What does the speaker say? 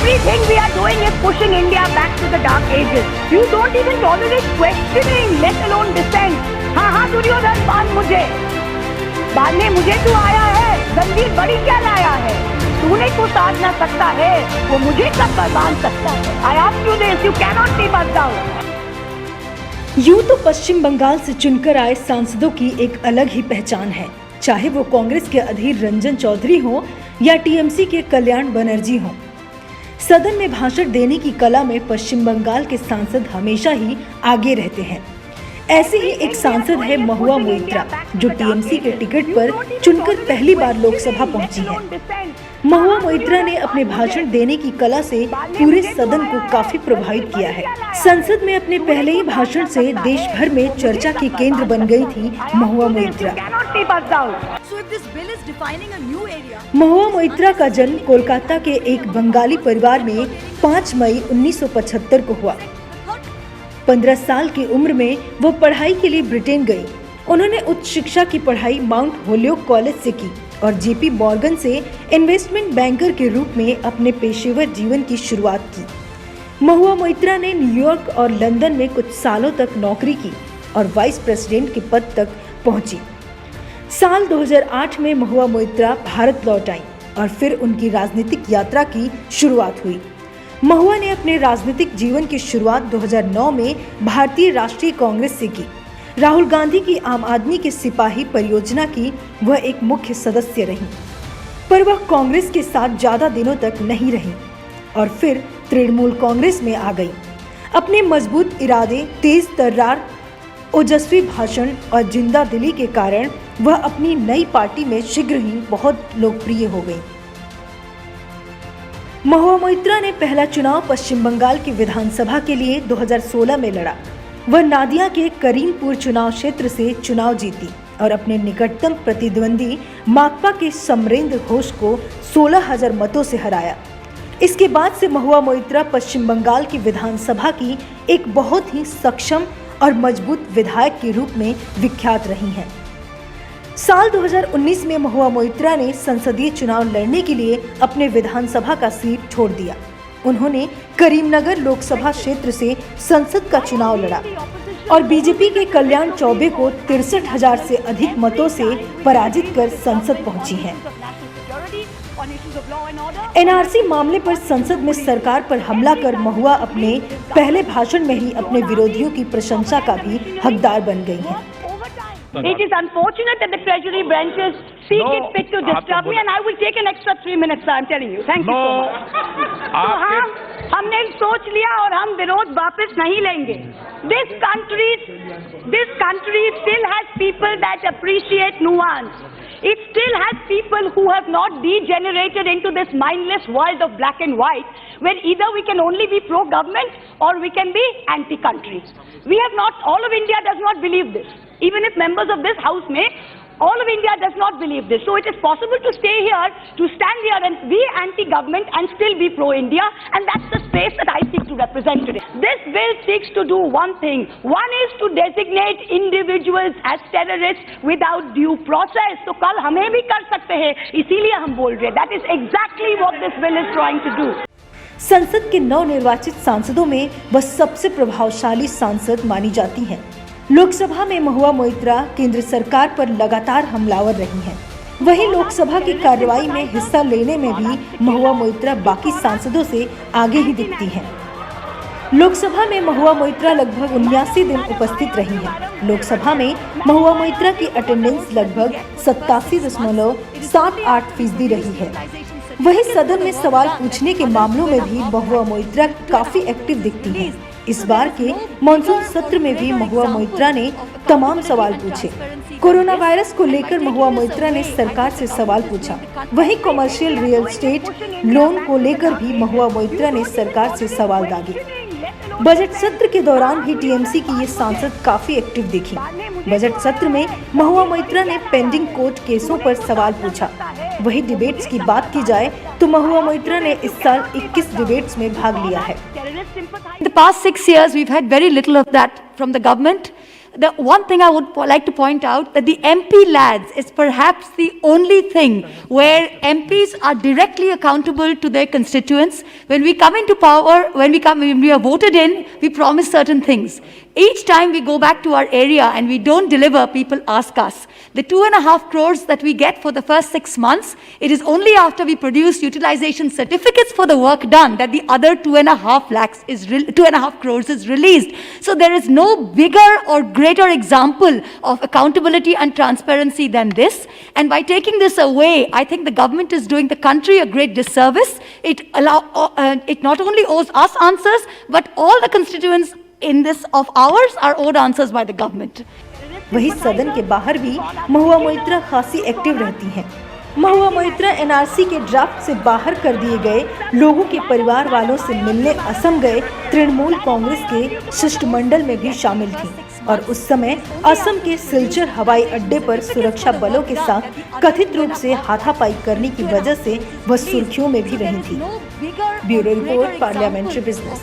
Everything we are doing is pushing India back to the dark ages. You don't even tolerate questioning, let alone dissent. हाँ दुर्योधन बांध मुझे, बांधने मुझे तू आया है, जंजीर बड़ी क्या लाया है, तूने को साध ना सकता है, वो मुझे कब बांध सकता है? I ask you this, you cannot keep us down. यूं तो पश्चिम बंगाल से चुनकर आए सांसदों की एक अलग ही पहचान है, चाहे वो कांग्रेस के अधीर रंजन चौधरी हो या टीएमसी के कल्याण बनर्जी हो। सदन में भाषण देने की कला में पश्चिम बंगाल के सांसद हमेशा ही आगे रहते हैं। ऐसे ही एक सांसद है महुआ मोइत्रा, जो टीएमसी के टिकट पर चुनकर पहली बार लोकसभा पहुंची है। महुआ मोइत्रा ने अपने भाषण देने की कला से पूरे सदन को काफी प्रभावित किया है। संसद में अपने पहले ही भाषण से देश भर में चर्चा के केंद्र बन गई थी महुआ मोइत्रा। महुआ मोइत्रा का जन्म कोलकाता के एक बंगाली परिवार में 5 मई 1975 को हुआ। 15 साल की उम्र में वो पढ़ाई के लिए ब्रिटेन गई। उन्होंने उच्च शिक्षा की पढ़ाई माउंट होलियोक कॉलेज से की और जेपी मॉर्गन से इन्वेस्टमेंट बैंकर के रूप में अपने पेशेवर जीवन की शुरुआत की। महुआ मोइत्रा ने न्यूयॉर्क और लंदन में कुछ सालों तक नौकरी की और वाइस प्रेसिडेंट के पद तक पहुंची। साल 2008 में महुआ मोइत्रा भारत लौट आई और फिर उनकी राजनीतिक यात्रा की शुरुआत हुई। महुआ ने अपने राजनीतिक जीवन की शुरुआत 2009 में भारतीय राष्ट्रीय कांग्रेस से की। राहुल गांधी की आम आदमी के सिपाही परियोजना की वह एक मुख्य सदस्य रही, पर वह कांग्रेस के साथ ज्यादा दिनों तक नहीं रही और फिर तृणमूल कांग्रेस में आ गई। अपने मजबूत इरादे, तेज तर्रार, ओजस्वी भाषण और जिंदा दिली के कारण वह अपनी नई पार्टी में शीघ्र ही बहुत लोकप्रिय हो गई। महुआ मोइत्रा ने पहला चुनाव पश्चिम बंगाल की विधानसभा के लिए 2016 में लड़ा। वह नादिया के करीमपुर चुनाव क्षेत्र से चुनाव जीती और अपने निकटतम प्रतिद्वंदी माकपा के समरेंद्र घोष को 16,000 मतों से हराया। इसके बाद से महुआ मोइत्रा पश्चिम बंगाल की विधानसभा की एक बहुत ही सक्षम और मजबूत विधायक के रूप में विख्यात रही हैं। साल 2019 में महुआ मोइत्रा ने संसदीय चुनाव लड़ने के लिए अपने विधानसभा का सीट छोड़ दिया। उन्होंने करीमनगर लोकसभा क्षेत्र से संसद का चुनाव लड़ा और बीजेपी के कल्याण चौबे को 63,000 से अधिक मतों से पराजित कर संसद पहुंची हैं। एनआरसी मामले पर संसद में सरकार पर हमला कर महुआ अपने पहले भाषण में ही अपने विरोधियों की प्रशंसा का भी हकदार बन गई हैं। It is unfortunate that the treasury branches see it fit to disturb me, and I will take an extra 3 minutes, sir, I'm telling you. Thank you so much. तो हमने सोच लिया और हम विरोध वापस नहीं लेंगे। This country still has people that appreciate nuance. It still has people who have not degenerated into this mindless world of black and white, where either we can only be pro-government or we can be anti-country. We have not, all of India does not believe this. Even if members of this house may, all of India does not believe this. So it is possible to stay here, to stand here and be anti-government and still be pro-India, and that's the space that I seek to represent today. This bill seeks to do one thing. One is to designate individuals as terrorists without due process. तो कल हमें भी कर सकते हैं, इसीलिए हम बोल रहे हैं. That is exactly what this bill is trying to do. संसद के नवनिर्वाचित सांसदों में वह सबसे प्रभावशाली सांसद मानी जाती हैं। लोकसभा में महुआ मोइत्रा केंद्र सरकार पर लगातार हमलावर रही हैं। वहीं लोकसभा की कार्रवाई में हिस्सा लेने में भी महुआ मोइत्रा बाकी सांसदों से आगे ही दिखती हैं। लोकसभा में महुआ मोइत्रा लगभग 79 दिन उपस्थित रही हैं। लोकसभा में महुआ मोइत्रा की अटेंडेंस लगभग 87.78% रही है। वहीं सदन में सवाल पूछने के मामलों में भी महुआ मोइत्रा काफी एक्टिव दिखती हैं। इस बार के मॉनसून सत्र में भी महुआ मोइत्रा ने तमाम सवाल पूछे। कोरोना वायरस को लेकर महुआ मोइत्रा ने सरकार से सवाल पूछा। वहीं कमर्शियल रियल एस्टेट लोन को लेकर भी महुआ मोइत्रा ने सरकार से सवाल दागे। बजट सत्र के दौरान भी टीएमसी की ये सांसद काफी एक्टिव दिखी। बजट सत्र में महुआ मोइत्रा ने पेंडिंग कोर्ट केसों पर सवाल पूछा। वही डिबेट्स की बात की जाए तो महुआ मोइत्रा ने इस साल 21 डिबेट्स में भाग लिया है। In the past 6 years, we've had very little of that from the government. the one thing I would like to point out that the MP lads is perhaps the only thing where MPs are directly accountable to their constituents. When we come into power, when we are voted in, we promise certain things. Each time we go back to our area and we don't deliver, people ask us. The 2.5 crores that we get for the first 6 months, it is only after we produce utilization certificates for the work done that the other 2.5 crores is released. So there is no bigger or greater example of accountability and transparency than this. And by taking this away, I think the government is doing the country a great disservice. It not only owes us answers, but all the constituents in this of ours are owed answers by the government. वहीं सदन के बाहर भी महुआ मोइत्रा खासी active रहती हैं। Mahua Moitra NRC के draft से बाहर कर दिए गए लोगों के परिवार वालों से मिलने असम गए तृणमूल कांग्रेस के शिष्टमंडल में भी शामिल थी और उस समय असम के सिलचर हवाई अड्डे पर सुरक्षा बलों के साथ कथित रूप से हाथापाई करने की वजह से वह सुर्खियों में भी रही थी। Bureau report, parliamentary business.